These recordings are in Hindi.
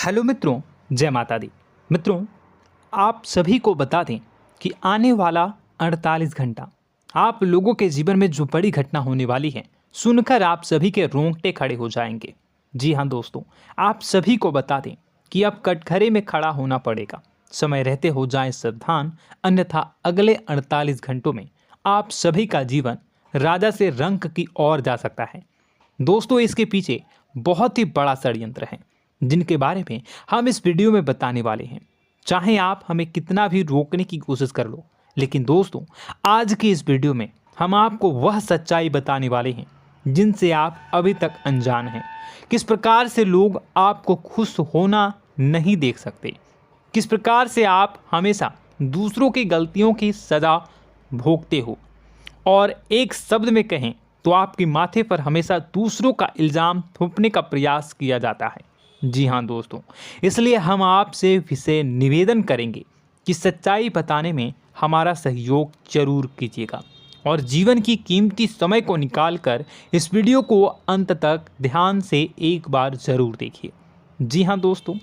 हेलो मित्रों, जय माता दी। मित्रों, आप सभी को बता दें कि आने वाला 48 घंटा आप लोगों के जीवन में जो बड़ी घटना होने वाली है, सुनकर आप सभी के रोंगटे खड़े हो जाएंगे। जी हाँ दोस्तों, आप सभी को बता दें कि अब कटघरे में खड़ा होना पड़ेगा। समय रहते हो जाएं सावधान, अन्यथा अगले 48 घंटों में आप सभी का जीवन राजा से रंक की ओर जा सकता है। दोस्तों, इसके पीछे बहुत ही बड़ा षड्यंत्र है जिनके बारे में हम इस वीडियो में बताने वाले हैं। चाहे आप हमें कितना भी रोकने की कोशिश कर लो, लेकिन दोस्तों आज की इस वीडियो में हम आपको वह सच्चाई बताने वाले हैं जिनसे आप अभी तक अनजान हैं। किस प्रकार से लोग आपको खुश होना नहीं देख सकते, किस प्रकार से आप हमेशा दूसरों की गलतियों की सज़ा भोगते हो, और एक शब्द में कहें तो आपके माथे पर हमेशा दूसरों का इल्ज़ाम थोपने का प्रयास किया जाता है। जी हाँ दोस्तों, इसलिए हम आपसे विशेष निवेदन करेंगे कि सच्चाई बताने में हमारा सहयोग जरूर कीजिएगा और जीवन की कीमती समय को निकालकर इस वीडियो को अंत तक ध्यान से एक बार ज़रूर देखिए। जी हाँ दोस्तों,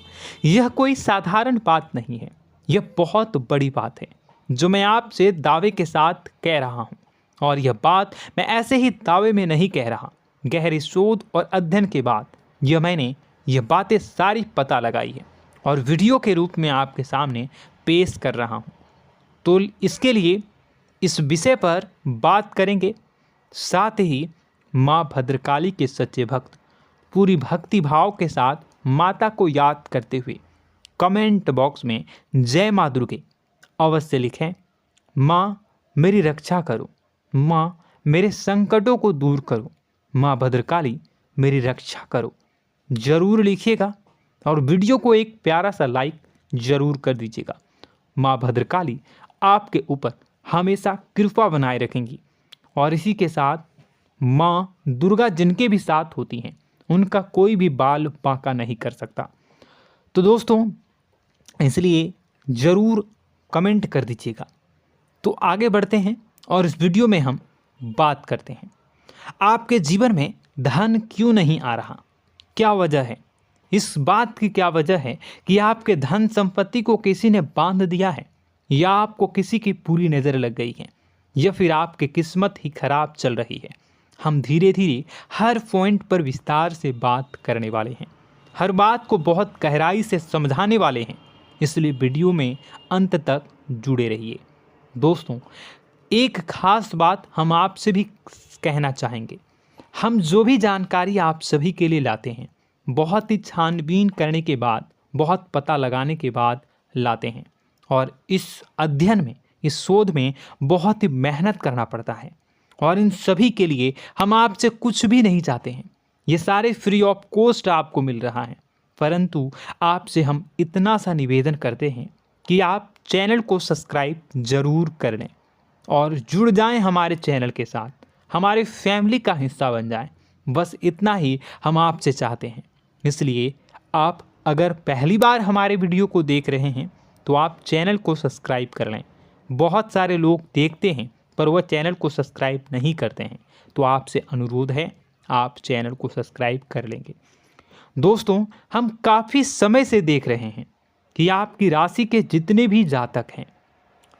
यह कोई साधारण बात नहीं है, यह बहुत बड़ी बात है जो मैं आपसे दावे के साथ कह रहा हूँ। और यह बात मैं ऐसे ही दावे में नहीं कह रहा, गहरी शोध और अध्ययन के बाद मैंने यह बातें सारी पता लगाई है और वीडियो के रूप में आपके सामने पेश कर रहा हूँ। तो इसके लिए इस विषय पर बात करेंगे। साथ ही माँ भद्रकाली के सच्चे भक्त पूरी भक्ति भाव के साथ माता को याद करते हुए कमेंट बॉक्स में जय माँ दुर्गे अवश्य लिखें। माँ मेरी रक्षा करो, माँ मेरे संकटों को दूर करो, माँ भद्रकाली मेरी रक्षा करो, ज़रूर लिखिएगा और वीडियो को एक प्यारा सा लाइक ज़रूर कर दीजिएगा। माँ भद्रकाली आपके ऊपर हमेशा कृपा बनाए रखेंगी और इसी के साथ माँ दुर्गा जिनके भी साथ होती हैं उनका कोई भी बाल बांका नहीं कर सकता। तो दोस्तों, इसलिए ज़रूर कमेंट कर दीजिएगा। तो आगे बढ़ते हैं और इस वीडियो में हम बात करते हैं, आपके जीवन में धन क्यों नहीं आ रहा, क्या वजह है। इस बात की क्या वजह है कि आपके धन संपत्ति को किसी ने बांध दिया है, या आपको किसी की पूरी नज़र लग गई है, या फिर आपकी किस्मत ही खराब चल रही है। हम धीरे धीरे हर पॉइंट पर विस्तार से बात करने वाले हैं, हर बात को बहुत गहराई से समझाने वाले हैं, इसलिए वीडियो में अंत तक जुड़े रहिए। दोस्तों, एक खास बात हम आपसे भी कहना चाहेंगे, हम जो भी जानकारी आप सभी के लिए लाते हैं बहुत ही छानबीन करने के बाद, बहुत पता लगाने के बाद लाते हैं, और इस अध्ययन में, इस शोध में बहुत ही मेहनत करना पड़ता है। और इन सभी के लिए हम आपसे कुछ भी नहीं चाहते हैं, ये सारे फ्री ऑफ कॉस्ट आपको मिल रहा है। परंतु आपसे हम इतना सा निवेदन करते हैं कि आप चैनल को सब्सक्राइब ज़रूर कर लें और जुड़ जाएं हमारे चैनल के साथ, हमारे फैमिली का हिस्सा बन जाएं। बस इतना ही हम आपसे चाहते हैं। इसलिए आप अगर पहली बार हमारे वीडियो को देख रहे हैं तो आप चैनल को सब्सक्राइब कर लें। बहुत सारे लोग देखते हैं पर वह चैनल को सब्सक्राइब नहीं करते हैं, तो आपसे अनुरोध है आप चैनल को सब्सक्राइब कर लेंगे। दोस्तों, हम काफ़ी समय से देख रहे हैं कि आपकी राशि के जितने भी जातक हैं,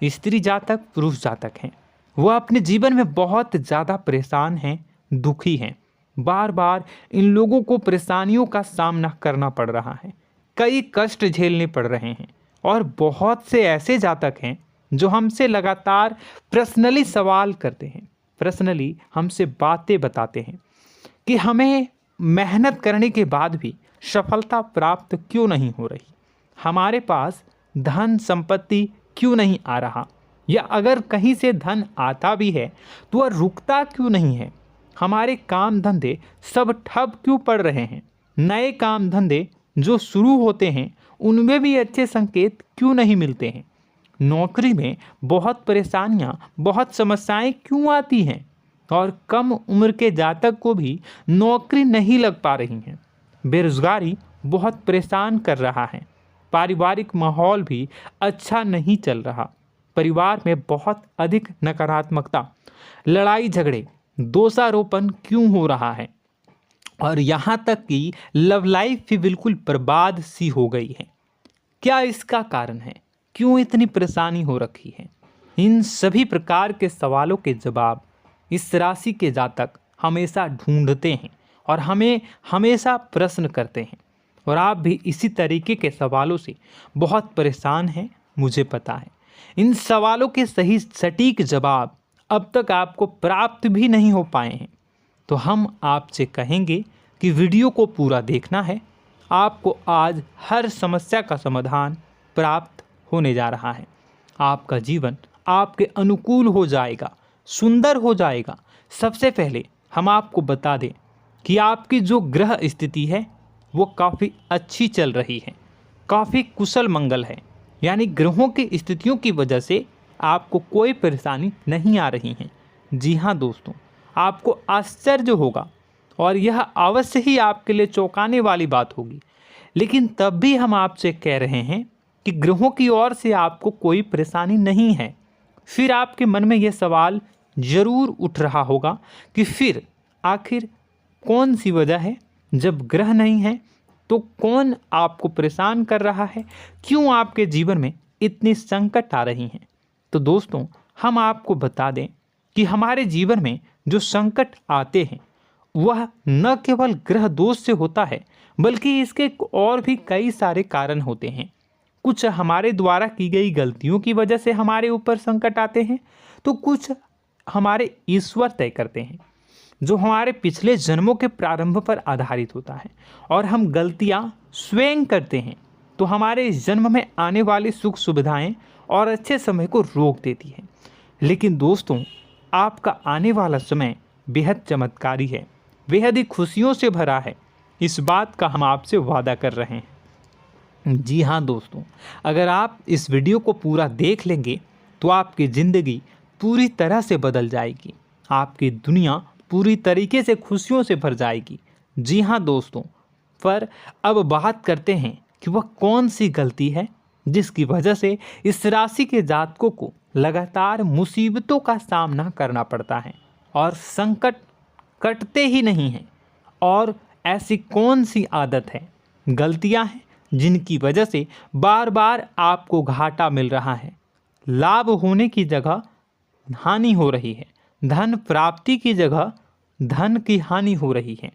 स्त्री जातक पुरुष जातक हैं, वह अपने जीवन में बहुत ज़्यादा परेशान हैं, दुखी हैं। बार बार इन लोगों को परेशानियों का सामना करना पड़ रहा है, कई कष्ट झेलने पड़ रहे हैं। और बहुत से ऐसे जातक हैं जो हमसे लगातार पर्सनली सवाल करते हैं, पर्सनली हमसे बातें बताते हैं कि हमें मेहनत करने के बाद भी सफलता प्राप्त क्यों नहीं हो रही, हमारे पास धन संपत्ति क्यों नहीं आ रहा, या अगर कहीं से धन आता भी है तो वह रुकता क्यों नहीं है, हमारे काम धंधे सब ठप क्यों पड़ रहे हैं, नए काम धंधे जो शुरू होते हैं उनमें भी अच्छे संकेत क्यों नहीं मिलते हैं, नौकरी में बहुत परेशानियां, बहुत समस्याएं क्यों आती हैं, और कम उम्र के जातक को भी नौकरी नहीं लग पा रही हैं, बेरोजगारी बहुत परेशान कर रहा है, पारिवारिक माहौल भी अच्छा नहीं चल रहा, परिवार में बहुत अधिक नकारात्मकता, लड़ाई झगड़े, दोषारोपण क्यों हो रहा है, और यहाँ तक कि लव लाइफ भी बिल्कुल बर्बाद सी हो गई है। क्या इसका कारण है? क्यों इतनी परेशानी हो रखी है? इन सभी प्रकार के सवालों के जवाब इस राशि के जातक हमेशा ढूंढते हैं और हमें हमेशा प्रश्न करते हैं। और आप भी इसी तरीके के सवालों से बहुत परेशान हैं, मुझे पता है। इन सवालों के सही सटीक जवाब अब तक आपको प्राप्त भी नहीं हो पाए हैं, तो हम आपसे कहेंगे कि वीडियो को पूरा देखना है। आपको आज हर समस्या का समाधान प्राप्त होने जा रहा है। आपका जीवन आपके अनुकूल हो जाएगा, सुंदर हो जाएगा। सबसे पहले हम आपको बता दें कि आपकी जो ग्रह स्थिति है वो काफ़ी अच्छी चल रही है, काफ़ी कुशल मंगल है। यानी ग्रहों की स्थितियों की वजह से आपको कोई परेशानी नहीं आ रही है। जी हाँ दोस्तों, आपको आश्चर्य होगा और यह अवश्य ही आपके लिए चौंकाने वाली बात होगी, लेकिन तब भी हम आपसे कह रहे हैं कि ग्रहों की ओर से आपको कोई परेशानी नहीं है। फिर आपके मन में यह सवाल जरूर उठ रहा होगा कि फिर आखिर कौन सी वजह है? जब ग्रह नहीं है तो कौन आपको परेशान कर रहा है? क्यों आपके जीवन में इतनी संकट आ रही हैं? तो दोस्तों, हम आपको बता दें कि हमारे जीवन में जो संकट आते हैं वह न केवल ग्रह दोष से होता है, बल्कि इसके और भी कई सारे कारण होते हैं। कुछ हमारे द्वारा की गई गलतियों की वजह से हमारे ऊपर संकट आते हैं, तो कुछ हमारे ईश्वर तय करते हैं, जो हमारे पिछले जन्मों के प्रारंभ पर आधारित होता है। और हम गलतियां स्वयं करते हैं तो हमारे इस जन्म में आने वाली सुख सुविधाएं और अच्छे समय को रोक देती है। लेकिन दोस्तों, आपका आने वाला समय बेहद चमत्कारी है, बेहद ही खुशियों से भरा है। इस बात का हम आपसे वादा कर रहे हैं। जी हाँ दोस्तों, अगर आप इस वीडियो को पूरा देख लेंगे तो आपकी ज़िंदगी पूरी तरह से बदल जाएगी, आपकी दुनिया पूरी तरीके से खुशियों से भर जाएगी। जी हाँ दोस्तों, पर अब बात करते हैं कि वह कौन सी गलती है जिसकी वजह से इस राशि के जातकों को लगातार मुसीबतों का सामना करना पड़ता है और संकट कटते ही नहीं हैं। और ऐसी कौन सी आदत है, गलतियां हैं जिनकी वजह से बार बार आपको घाटा मिल रहा है, लाभ होने की जगह हानि हो रही है, धन प्राप्ति की जगह धन की हानि हो रही है,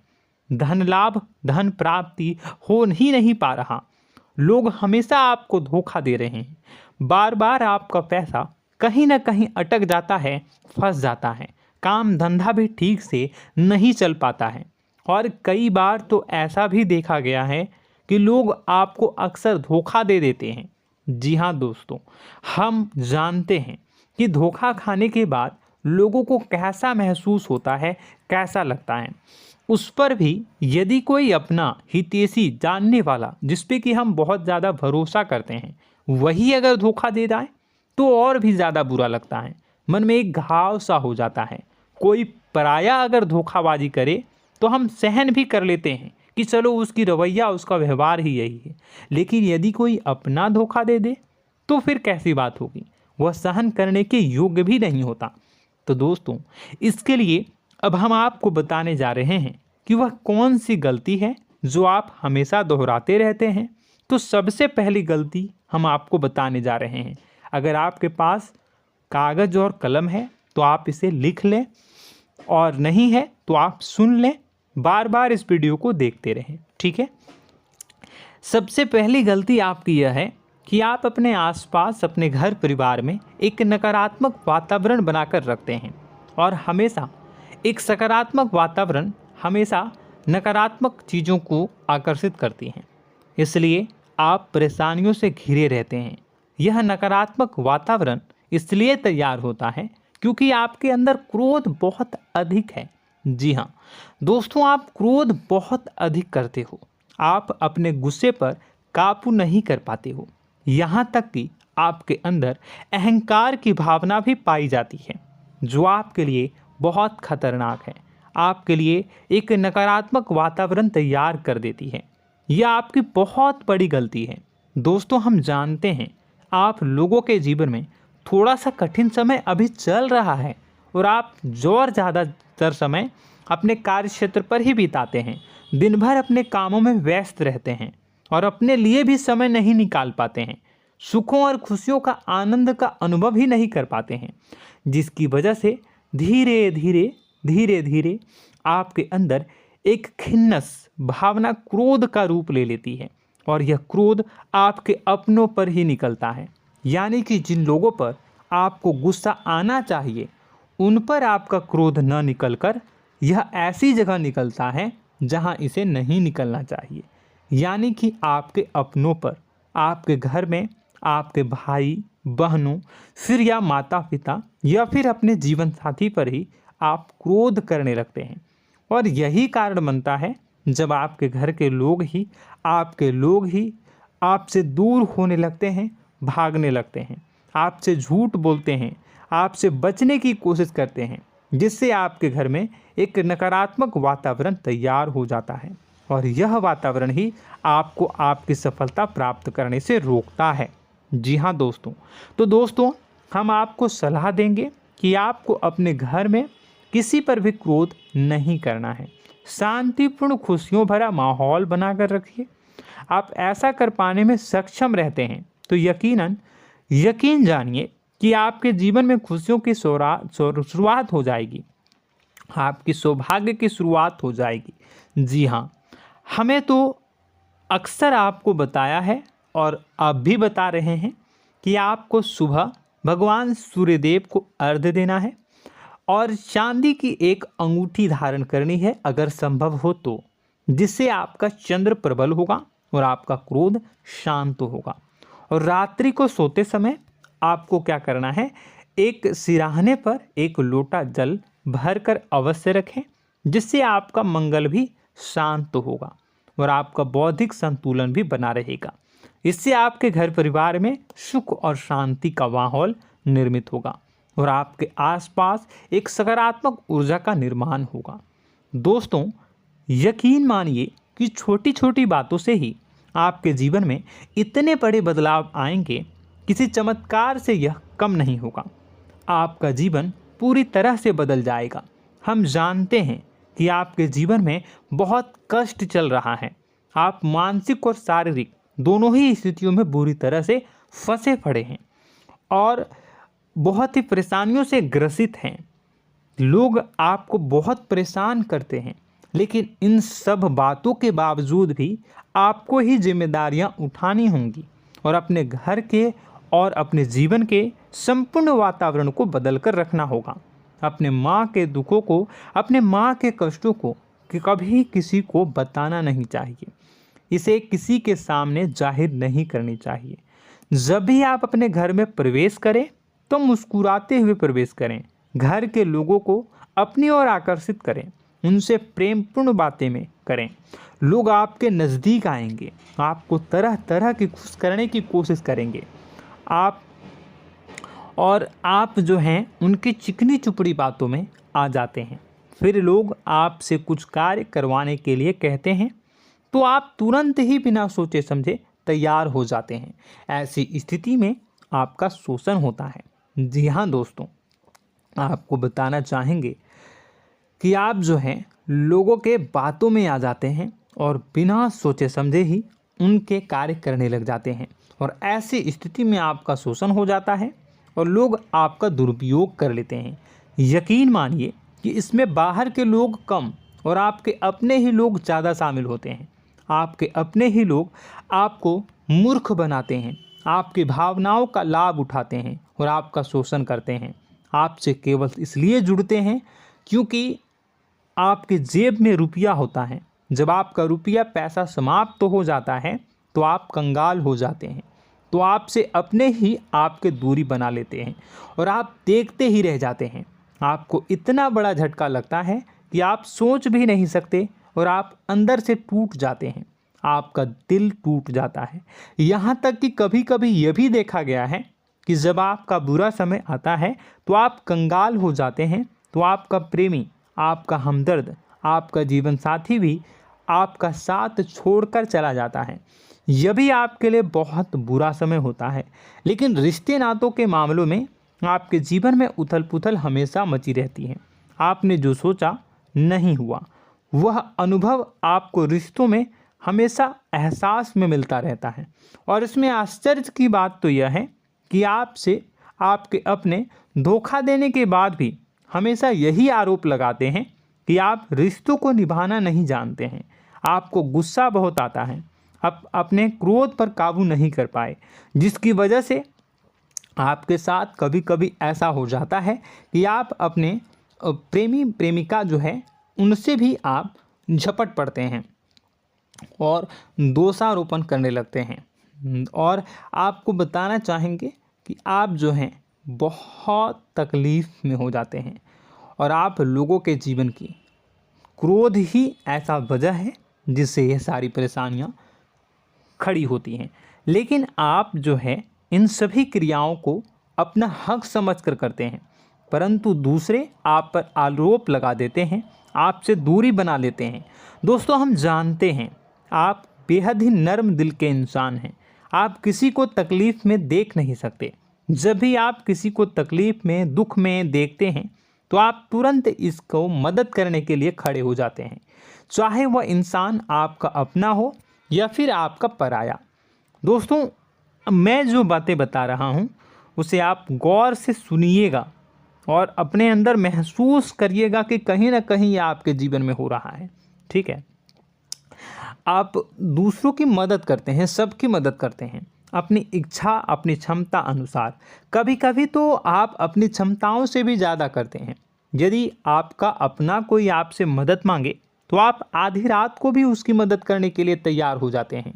धन लाभ धन प्राप्ति हो ही नहीं पा रहा, लोग हमेशा आपको धोखा दे रहे हैं, बार बार आपका पैसा कहीं ना कहीं अटक जाता है, फंस जाता है, काम धंधा भी ठीक से नहीं चल पाता है। और कई बार तो ऐसा भी देखा गया है कि लोग आपको अक्सर धोखा दे देते हैं। जी हाँ दोस्तों, हम जानते हैं कि धोखा खाने के बाद लोगों को कैसा महसूस होता है, कैसा लगता है। उस पर भी यदि कोई अपना हितैषी जानने वाला, जिस पे कि हम बहुत ज़्यादा भरोसा करते हैं, वही अगर धोखा दे जाए तो और भी ज़्यादा बुरा लगता है, मन में एक घाव सा हो जाता है। कोई पराया अगर धोखाबाजी करे तो हम सहन भी कर लेते हैं कि चलो उसकी रवैया, उसका व्यवहार ही यही है। लेकिन यदि कोई अपना धोखा दे दे तो फिर कैसी बात होगी, वह सहन करने के योग्य भी नहीं होता। तो दोस्तों, इसके लिए अब हम आपको बताने जा रहे हैं कि वह कौन सी गलती है जो आप हमेशा दोहराते रहते हैं। तो सबसे पहली गलती हम आपको बताने जा रहे हैं। अगर आपके पास कागज़ और कलम है तो आप इसे लिख लें, और नहीं है तो आप सुन लें, बार बार इस वीडियो को देखते रहें, ठीक है। सबसे पहली गलती आपकी यह है कि आप अपने आसपास, अपने घर परिवार में एक नकारात्मक वातावरण बनाकर रखते हैं, और हमेशा एक सकारात्मक वातावरण हमेशा नकारात्मक चीज़ों को आकर्षित करती हैं। इसलिए आप परेशानियों से घिरे रहते हैं। यह नकारात्मक वातावरण इसलिए तैयार होता है क्योंकि आपके अंदर क्रोध बहुत अधिक है। जी हाँ दोस्तों, आप क्रोध बहुत अधिक करते हो, आप अपने गुस्से पर काबू नहीं कर पाते हो। यहाँ तक कि आपके अंदर अहंकार की भावना भी पाई जाती है, जो आपके लिए बहुत खतरनाक है, आपके लिए एक नकारात्मक वातावरण तैयार कर देती है। यह आपकी बहुत बड़ी गलती है। दोस्तों, हम जानते हैं आप लोगों के जीवन में थोड़ा सा कठिन समय अभी चल रहा है, और आप ज़्यादातर समय अपने कार्य क्षेत्र पर ही बिताते हैं, दिन भर अपने कामों में व्यस्त रहते हैं और अपने लिए भी समय नहीं निकाल पाते हैं, सुखों और खुशियों का आनंद का अनुभव ही नहीं कर पाते हैं, जिसकी वजह से धीरे धीरे आपके अंदर एक खिन्नस भावना क्रोध का रूप ले लेती है और यह क्रोध आपके अपनों पर ही निकलता है। यानी कि जिन लोगों पर आपको गुस्सा आना चाहिए उन पर आपका क्रोध न निकलकर यह ऐसी जगह निकलता है जहां इसे नहीं निकलना चाहिए। यानी कि आपके अपनों पर, आपके घर में, आपके भाई बहनों, फिर या माता पिता या फिर अपने जीवन साथी पर ही आप क्रोध करने लगते हैं। और यही कारण बनता है जब आपके घर के लोग ही आपसे दूर होने लगते हैं, भागने लगते हैं, आपसे झूठ बोलते हैं, आपसे बचने की कोशिश करते हैं, जिससे आपके घर में एक नकारात्मक वातावरण तैयार हो जाता है और यह वातावरण ही आपको आपकी सफलता प्राप्त करने से रोकता है। जी हाँ दोस्तों, तो दोस्तों हम आपको सलाह देंगे कि आपको अपने घर में किसी पर भी क्रोध नहीं करना है। शांतिपूर्ण खुशियों भरा माहौल बनाकर रखिए। आप ऐसा कर पाने में सक्षम रहते हैं तो यकीन जानिए कि आपके जीवन में खुशियों की शुरुआत हो जाएगी, आपकी सौभाग्य की शुरुआत हो जाएगी। जी हाँ, हमें तो अक्सर आपको बताया है और अब भी बता रहे हैं कि आपको सुबह भगवान सूर्यदेव को अर्घ्य देना है और चांदी की एक अंगूठी धारण करनी है अगर संभव हो तो, जिससे आपका चंद्र प्रबल होगा और आपका क्रोध शांत होगा। और रात्रि को सोते समय आपको क्या करना है, एक सिराहने पर एक लोटा जल भरकर अवश्य रखें, जिससे आपका मंगल भी शांत होगा और आपका बौद्धिक संतुलन भी बना रहेगा। इससे आपके घर परिवार में सुख और शांति का माहौल निर्मित होगा और आपके आसपास एक सकारात्मक ऊर्जा का निर्माण होगा। दोस्तों यकीन मानिए कि छोटी छोटी बातों से ही आपके जीवन में इतने बड़े बदलाव आएंगे, किसी चमत्कार से यह कम नहीं होगा। आपका जीवन पूरी तरह से बदल जाएगा। हम जानते हैं कि आपके जीवन में बहुत कष्ट चल रहा है, आप मानसिक और शारीरिक दोनों ही स्थितियों में बुरी तरह से फंसे पड़े हैं और बहुत ही परेशानियों से ग्रसित हैं। लोग आपको बहुत परेशान करते हैं, लेकिन इन सब बातों के बावजूद भी आपको ही जिम्मेदारियां उठानी होंगी और अपने घर के और अपने जीवन के संपूर्ण वातावरण को बदल कर रखना होगा। अपने माँ के दुखों को, अपने माँ के कष्टों को कभी किसी को बताना नहीं चाहिए, इसे किसी के सामने जाहिर नहीं करनी चाहिए। जब भी आप अपने घर में प्रवेश करें तो मुस्कुराते हुए प्रवेश करें, घर के लोगों को अपनी ओर आकर्षित करें, उनसे प्रेमपूर्ण बातें में करें। लोग आपके नज़दीक आएंगे, आपको तरह तरह की खुश करने की कोशिश करेंगे। आप जो हैं उनकी चिकनी चुपड़ी बातों में आ जाते हैं। फिर लोग आपसे कुछ कार्य करवाने के लिए कहते हैं तो आप तुरंत ही बिना सोचे समझे तैयार हो जाते हैं। ऐसी स्थिति में आपका शोषण होता है। जी हाँ दोस्तों, आपको बताना चाहेंगे कि आप जो हैं लोगों के बातों में आ जाते हैं और बिना सोचे समझे ही उनके कार्य करने लग जाते हैं और ऐसी स्थिति में आपका शोषण हो जाता है और लोग आपका दुरुपयोग कर लेते हैं। यकीन मानिए कि इसमें बाहर के लोग कम और आपके अपने ही लोग ज़्यादा शामिल होते हैं। आपके अपने ही लोग आपको मूर्ख बनाते हैं, आपकी भावनाओं का लाभ उठाते हैं और आपका शोषण करते हैं। आपसे केवल इसलिए जुड़ते हैं क्योंकि आपके जेब में रुपया होता है। जब आपका रुपया पैसा समाप्त हो जाता है तो आप कंगाल हो जाते हैं, तो आपसे अपने ही आपके दूरी बना लेते हैं और आप देखते ही रह जाते हैं। आपको इतना बड़ा झटका लगता है कि आप सोच भी नहीं सकते और आप अंदर से टूट जाते हैं, आपका दिल टूट जाता है। यहाँ तक कि कभी कभी यह भी देखा गया है कि जब आपका बुरा समय आता है तो आप कंगाल हो जाते हैं, तो आपका प्रेमी, आपका हमदर्द, आपका जीवन साथी भी आपका साथ छोड़कर चला जाता है। यह भी आपके लिए बहुत बुरा समय होता है। लेकिन रिश्ते नातों के मामलों में आपके जीवन में उथल पुथल हमेशा मची रहती है। आपने जो सोचा नहीं हुआ। वह अनुभव आपको रिश्तों में हमेशा एहसास में मिलता रहता है। और इसमें आश्चर्य की बात तो यह है कि आपसे आपके अपने धोखा देने के बाद भी हमेशा यही आरोप लगाते हैं कि आप रिश्तों को निभाना नहीं जानते हैं। आपको गुस्सा बहुत आता है, आप अपने क्रोध पर काबू नहीं कर पाए, जिसकी वजह से आपके साथ कभी कभी ऐसा हो जाता है कि आप अपने प्रेमी प्रेमिका जो है उनसे भी आप झपट पड़ते हैं और दोषारोपण करने लगते हैं। और आपको बताना चाहेंगे कि आप जो हैं बहुत तकलीफ़ में हो जाते हैं और आप लोगों के जीवन की क्रोध ही ऐसा वजह है जिससे ये सारी परेशानियां खड़ी होती हैं। लेकिन आप जो है इन सभी क्रियाओं को अपना हक समझकर करते हैं, परंतु दूसरे आप पर आरोप लगा देते हैं, आपसे दूरी बना लेते हैं। दोस्तों, हम जानते हैं आप बेहद ही नर्म दिल के इंसान हैं। आप किसी को तकलीफ़ में देख नहीं सकते। जब भी आप किसी को तकलीफ़ में, दुख में देखते हैं तो आप तुरंत इसको मदद करने के लिए खड़े हो जाते हैं, चाहे वह इंसान आपका अपना हो या फिर आपका पराया। दोस्तों, मैं जो बातें बता रहा हूँ उसे आप गौर से सुनिएगा और अपने अंदर महसूस करिएगा कि कहीं ना कहीं ये आपके जीवन में हो रहा है। ठीक है, आप दूसरों की मदद करते हैं, सबकी मदद करते हैं अपनी इच्छा, अपनी क्षमता अनुसार। कभी कभी तो आप अपनी क्षमताओं से भी ज़्यादा करते हैं। यदि आपका अपना कोई आपसे मदद मांगे तो आप आधी रात को भी उसकी मदद करने के लिए तैयार हो जाते हैं।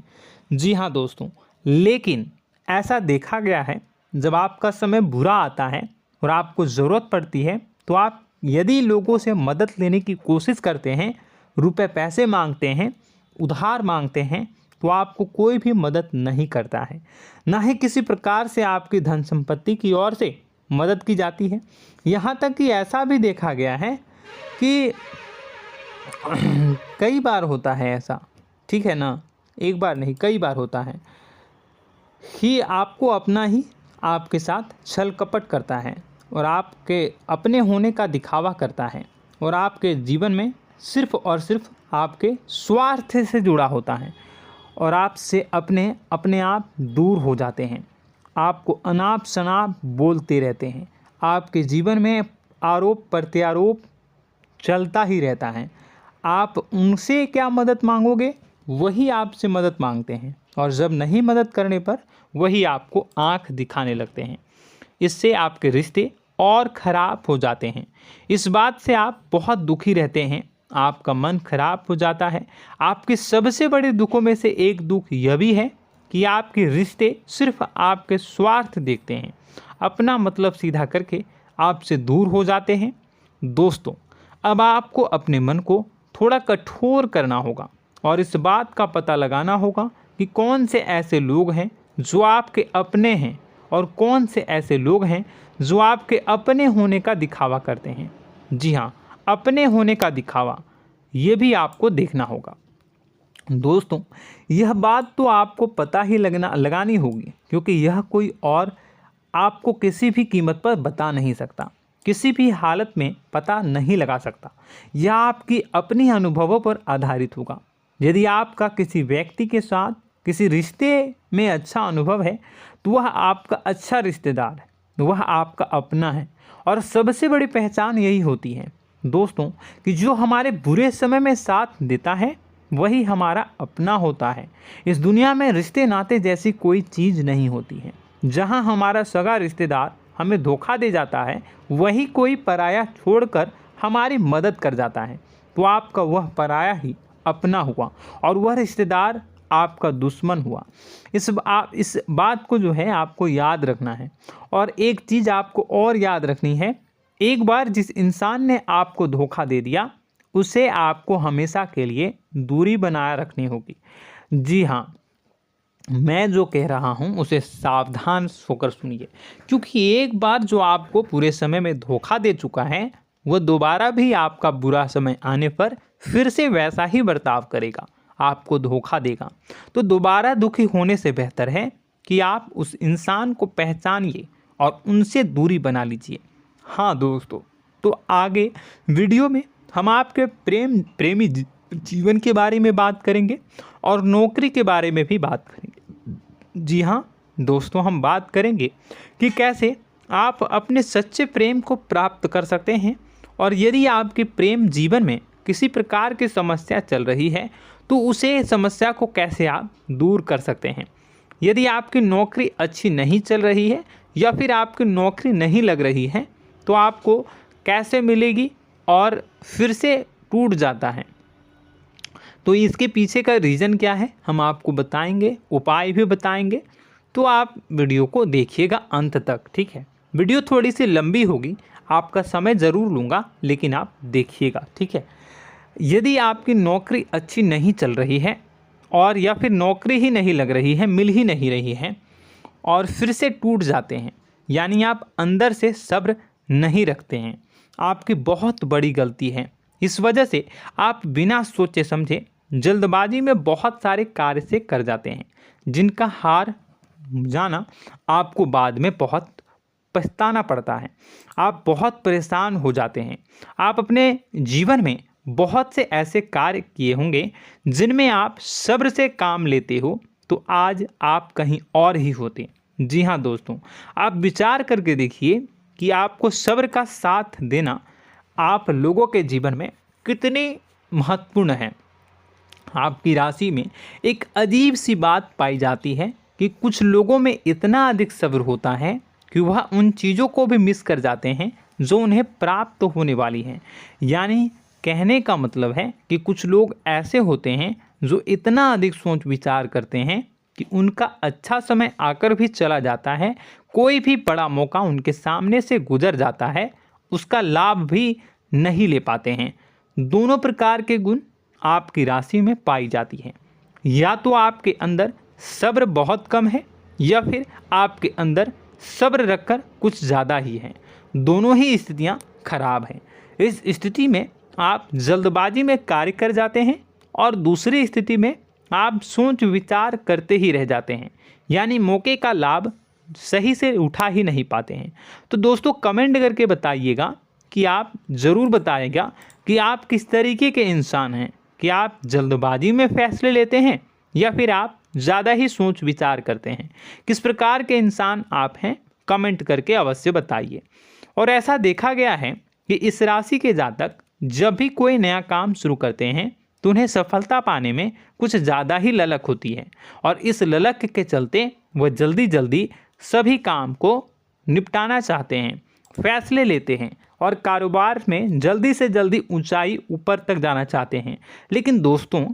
जी हाँ दोस्तों, लेकिन ऐसा देखा गया है जब आपका समय बुरा आता है और आपको ज़रूरत पड़ती है तो आप यदि लोगों से मदद लेने की कोशिश करते हैं, रुपए पैसे मांगते हैं, उधार मांगते हैं, तो आपको कोई भी मदद नहीं करता है। ना ही किसी प्रकार से आपकी धन संपत्ति की ओर से मदद की जाती है। यहाँ तक कि ऐसा भी देखा गया है कि कई बार होता है ऐसा, ठीक है ना, एक बार नहीं कई बार होता है कि आपको अपना ही आपके साथ छल कपट करता है और आपके अपने होने का दिखावा करता है और आपके जीवन में सिर्फ और सिर्फ आपके स्वार्थ से जुड़ा होता है और आपसे अपने आप दूर हो जाते हैं। आपको अनाप शनाप बोलते रहते हैं। आपके जीवन में आरोप प्रत्यारोप चलता ही रहता है। आप उनसे क्या मदद मांगोगे, वही आपसे मदद मांगते हैं और जब नहीं मदद करने पर वही आपको आंख दिखाने लगते हैं। इससे आपके रिश्ते और ख़राब हो जाते हैं। इस बात से आप बहुत दुखी रहते हैं, आपका मन खराब हो जाता है। आपके सबसे बड़े दुखों में से एक दुख यह भी है कि आपके रिश्ते सिर्फ आपके स्वार्थ देखते हैं, अपना मतलब सीधा करके आपसे दूर हो जाते हैं। दोस्तों, अब आपको अपने मन को थोड़ा कठोर करना होगा और इस बात का पता लगाना होगा कि कौन से ऐसे लोग हैं जो आपके अपने हैं और कौन से ऐसे लोग हैं जो आपके अपने होने का दिखावा करते हैं। जी हाँ, अपने होने का दिखावा, ये भी आपको देखना होगा। दोस्तों, यह बात तो आपको पता ही लगानी होगी, क्योंकि यह कोई और आपको किसी भी कीमत पर बता नहीं सकता, किसी भी हालत में पता नहीं लगा सकता। यह आपकी अपनी अनुभवों पर आधारित होगा। यदि आपका किसी व्यक्ति के साथ किसी रिश्ते में अच्छा अनुभव है तो वह आपका अच्छा रिश्तेदार है, वह आपका अपना है। और सबसे बड़ी पहचान यही होती है दोस्तों कि जो हमारे बुरे समय में साथ देता है वही हमारा अपना होता है। इस दुनिया में रिश्ते नाते जैसी कोई चीज़ नहीं होती है। जहां हमारा सगा रिश्तेदार हमें धोखा दे जाता है, वही कोई पराया छोड़कर हमारी मदद कर जाता है, तो आपका वह पराया ही अपना हुआ और वह रिश्तेदार आपका दुश्मन हुआ। इस बात को जो है आपको याद रखना है। और एक चीज़ आपको और याद रखनी है, एक बार जिस इंसान ने आपको धोखा दे दिया उसे आपको हमेशा के लिए दूरी बनाए रखनी होगी। जी हाँ, मैं जो कह रहा हूँ उसे सावधान होकर सुनिए, क्योंकि एक बार जो आपको पूरे समय में धोखा दे चुका है वह दोबारा भी आपका बुरा समय आने पर फिर से वैसा ही बर्ताव करेगा, आपको धोखा देगा। तो दोबारा दुखी होने से बेहतर है कि आप उस इंसान को पहचानिए और उनसे दूरी बना लीजिए। हाँ दोस्तों, तो आगे वीडियो में हम आपके प्रेमी जीवन के बारे में बात करेंगे और नौकरी के बारे में भी बात करेंगे। जी हाँ दोस्तों, हम बात करेंगे कि कैसे आप अपने सच्चे प्रेम को प्राप्त कर सकते हैं, और यदि आपके प्रेम जीवन में किसी प्रकार की समस्या चल रही है तो उसे समस्या को कैसे आप दूर कर सकते हैं। यदि आपकी नौकरी अच्छी नहीं चल रही है या फिर आपकी नौकरी नहीं लग रही है तो आपको कैसे मिलेगी और फिर से टूट जाता है, तो इसके पीछे का रीज़न क्या है हम आपको बताएंगे, उपाय भी बताएंगे। तो आप वीडियो को देखिएगा अंत तक, ठीक है। वीडियो थोड़ी सी लंबी होगी, आपका समय ज़रूर लूँगा, लेकिन आप देखिएगा, ठीक है। यदि आपकी नौकरी अच्छी नहीं चल रही है और या फिर नौकरी ही नहीं लग रही है, मिल ही नहीं रही है और फिर से टूट जाते हैं, यानी आप अंदर से सब्र नहीं रखते हैं, आपकी बहुत बड़ी गलती है। इस वजह से आप बिना सोचे समझे जल्दबाजी में बहुत सारे कार्य से कर जाते हैं, जिनका हार जाना आपको बाद में बहुत पछताना पड़ता है। आप बहुत परेशान हो जाते हैं। आप अपने जीवन में बहुत से ऐसे कार्य किए होंगे जिनमें आप सब्र से काम लेते हो, तो आज आप कहीं और ही होते। जी हाँ दोस्तों, आप विचार करके देखिए कि आपको सब्र का साथ देना आप लोगों के जीवन में कितने महत्वपूर्ण है। आपकी राशि में एक अजीब सी बात पाई जाती है कि कुछ लोगों में इतना अधिक सब्र होता है कि वह उन चीज़ों को भी मिस कर जाते हैं जो उन्हें प्राप्त होने वाली हैं। यानी कहने का मतलब है कि कुछ लोग ऐसे होते हैं जो इतना अधिक सोच विचार करते हैं कि उनका अच्छा समय आकर भी चला जाता है, कोई भी बड़ा मौका उनके सामने से गुजर जाता है, उसका लाभ भी नहीं ले पाते हैं। दोनों प्रकार के गुण आपकी राशि में पाई जाती हैं। या तो आपके अंदर सब्र बहुत कम है या फिर आपके अंदर सब्र रखकर कुछ ज़्यादा ही है। दोनों ही स्थितियाँ खराब हैं। इस स्थिति में आप जल्दबाजी में कार्य कर जाते हैं और दूसरी स्थिति में आप सोच विचार करते ही रह जाते हैं, यानी मौके का लाभ सही से उठा ही नहीं पाते हैं। तो दोस्तों कमेंट करके बताइएगा कि आप ज़रूर बताइएगा कि आप किस तरीके के इंसान हैं, कि आप जल्दबाजी में फैसले लेते हैं या फिर आप ज़्यादा ही सोच विचार करते हैं। किस प्रकार के इंसान आप हैं, कमेंट करके अवश्य बताइए। और ऐसा देखा गया है कि इस राशि के जातक जब भी कोई नया काम शुरू करते हैं तो उन्हें सफलता पाने में कुछ ज़्यादा ही ललक होती है, और इस ललक के चलते वह जल्दी जल्दी सभी काम को निपटाना चाहते हैं, फैसले लेते हैं और कारोबार में जल्दी से जल्दी ऊंचाई ऊपर तक जाना चाहते हैं। लेकिन दोस्तों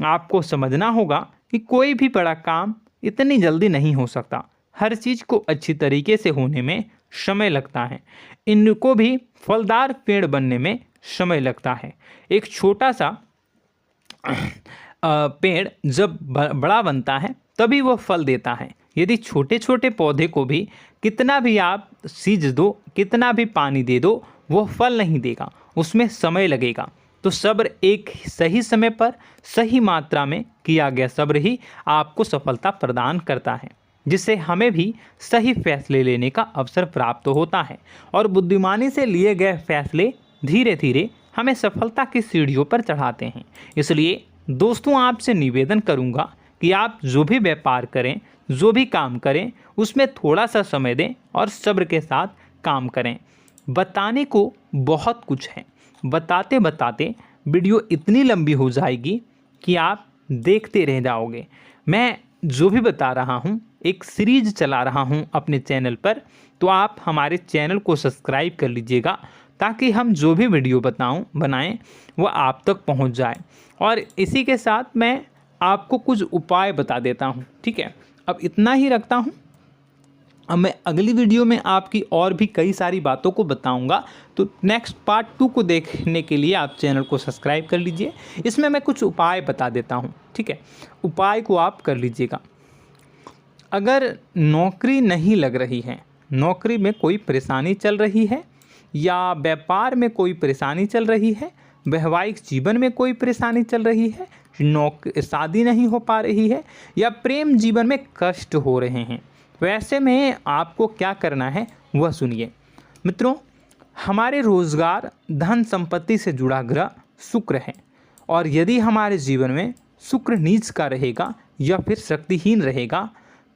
आपको समझना होगा कि कोई भी बड़ा काम इतनी जल्दी नहीं हो सकता। हर चीज़ को अच्छी तरीके से होने में समय लगता है। इनको भी फलदार पेड़ बनने में समय लगता है। एक छोटा सा पेड़ जब बड़ा बनता है तभी वो फल देता है। यदि छोटे छोटे पौधे को भी कितना भी आप सींच दो, कितना भी पानी दे दो, वो फल नहीं देगा, उसमें समय लगेगा। तो सब्र एक सही समय पर सही मात्रा में किया गया सब्र ही आपको सफलता प्रदान करता है, जिससे हमें भी सही फैसले लेने का अवसर प्राप्त होता है। और बुद्धिमानी से लिए गए फैसले धीरे धीरे हमें सफलता की सीढ़ियों पर चढ़ाते हैं। इसलिए दोस्तों आपसे निवेदन करूंगा कि आप जो भी व्यापार करें, जो भी काम करें, उसमें थोड़ा सा समय दें और सब्र के साथ काम करें। बताने को बहुत कुछ है, बताते बताते वीडियो इतनी लंबी हो जाएगी कि आप देखते रह जाओगे। मैं जो भी बता रहा हूँ एक सीरीज चला रहा हूँ अपने चैनल पर, तो आप हमारे चैनल को सब्सक्राइब कर लीजिएगा ताकि हम जो भी वीडियो बनाएं वो आप तक पहुँच जाए। और इसी के साथ मैं आपको कुछ उपाय बता देता हूँ, ठीक है। अब इतना ही रखता हूँ। अब मैं अगली वीडियो में आपकी और भी कई सारी बातों को बताऊंगा, तो नेक्स्ट पार्ट 2 को देखने के लिए आप चैनल को सब्सक्राइब कर लीजिए। इसमें मैं कुछ उपाय बता देता हूं, ठीक है। उपाय को आप कर लीजिएगा। अगर नौकरी नहीं लग रही है, नौकरी में कोई परेशानी चल रही है, या व्यापार में कोई परेशानी चल रही है, वैवाहिक जीवन में कोई परेशानी चल रही है, शादी नहीं हो पा रही है, या प्रेम जीवन में कष्ट हो रहे हैं, वैसे में आपको क्या करना है वह सुनिए। मित्रों, हमारे रोजगार धन संपत्ति से जुड़ा ग्रह शुक्र है, और यदि हमारे जीवन में शुक्र नीच का रहेगा या फिर शक्तिहीन रहेगा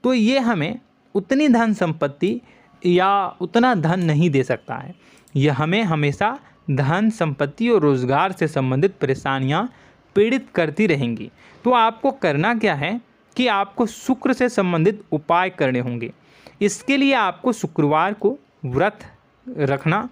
तो ये हमें उतनी धन संपत्ति या उतना धन नहीं दे सकता है। यह हमें हमेशा धन संपत्ति और रोजगार से संबंधित परेशानियां पीड़ित करती रहेंगी। तो आपको करना क्या है कि आपको शुक्र से संबंधित उपाय करने होंगे। इसके लिए आपको शुक्रवार को व्रत रखना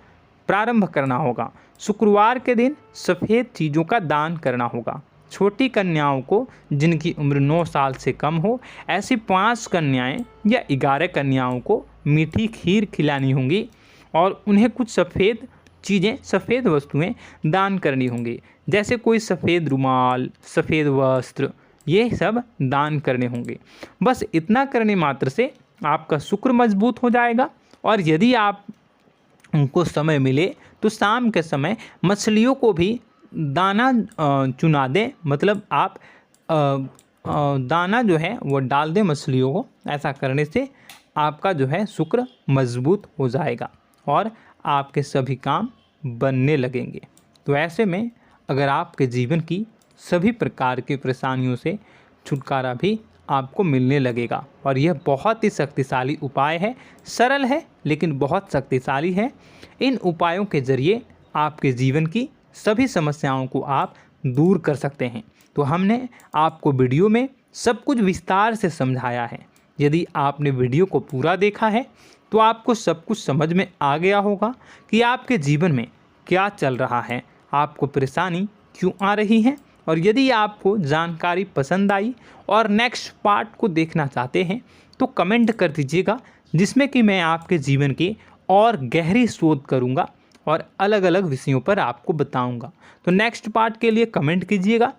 प्रारंभ करना होगा। शुक्रवार के दिन सफ़ेद चीज़ों का दान करना होगा। छोटी कन्याओं को जिनकी उम्र 9 साल से कम हो, ऐसी 5 कन्याएं या 11 कन्याओं को मीठी खीर खिलानी होंगी और उन्हें कुछ सफ़ेद चीज़ें, सफ़ेद वस्तुएं दान करनी होंगी, जैसे कोई सफ़ेद रुमाल, सफ़ेद वस्त्र, ये सब दान करने होंगे। बस इतना करने मात्र से आपका शुक्र मजबूत हो जाएगा। और यदि आप उनको समय मिले तो शाम के समय मछलियों को भी दाना चुना दें, मतलब आप दाना जो है वो डाल दें मछलियों को। ऐसा करने से आपका जो है शुक्र मजबूत हो जाएगा और आपके सभी काम बनने लगेंगे। तो ऐसे में अगर आपके जीवन की सभी प्रकार की परेशानियों से छुटकारा भी आपको मिलने लगेगा। और यह बहुत ही शक्तिशाली उपाय है, सरल है लेकिन बहुत शक्तिशाली है। इन उपायों के ज़रिए आपके जीवन की सभी समस्याओं को आप दूर कर सकते हैं। तो हमने आपको वीडियो में सब कुछ विस्तार से समझाया है। यदि आपने वीडियो को पूरा देखा है तो आपको सब कुछ समझ में आ गया होगा कि आपके जीवन में क्या चल रहा है, आपको परेशानी क्यों आ रही है। और यदि आपको जानकारी पसंद आई और नेक्स्ट पार्ट को देखना चाहते हैं तो कमेंट कर दीजिएगा, जिसमें कि मैं आपके जीवन की और गहरी शोध करूंगा और अलग अलग विषयों पर आपको बताऊंगा। तो नेक्स्ट पार्ट के लिए कमेंट कीजिएगा,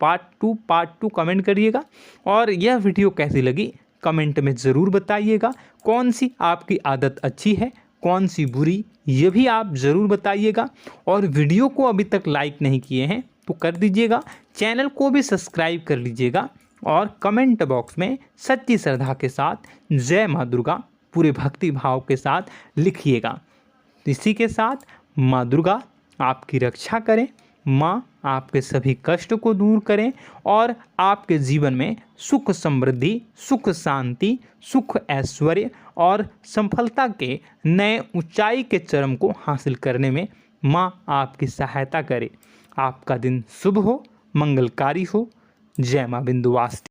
पार्ट टू कमेंट करिएगा। और यह वीडियो कैसी लगी कमेंट में ज़रूर बताइएगा। कौन सी आपकी आदत अच्छी है, कौन सी बुरी, ये भी आप ज़रूर बताइएगा। और वीडियो को अभी तक लाइक नहीं किए हैं तो कर दीजिएगा, चैनल को भी सब्सक्राइब कर लीजिएगा और कमेंट बॉक्स में सच्ची श्रद्धा के साथ जय माँ दुर्गा पूरे भक्ति भाव के साथ लिखिएगा। इसी के साथ माँ दुर्गा आपकी रक्षा करें, माँ आपके सभी कष्ट को दूर करें और आपके जीवन में सुख समृद्धि, सुख शांति, सुख ऐश्वर्य और सफलता के नए ऊंचाई के चरम को हासिल करने में माँ आपकी सहायता करे। आपका दिन शुभ हो, मंगलकारी हो। जय माँ विंध्यवासिनी।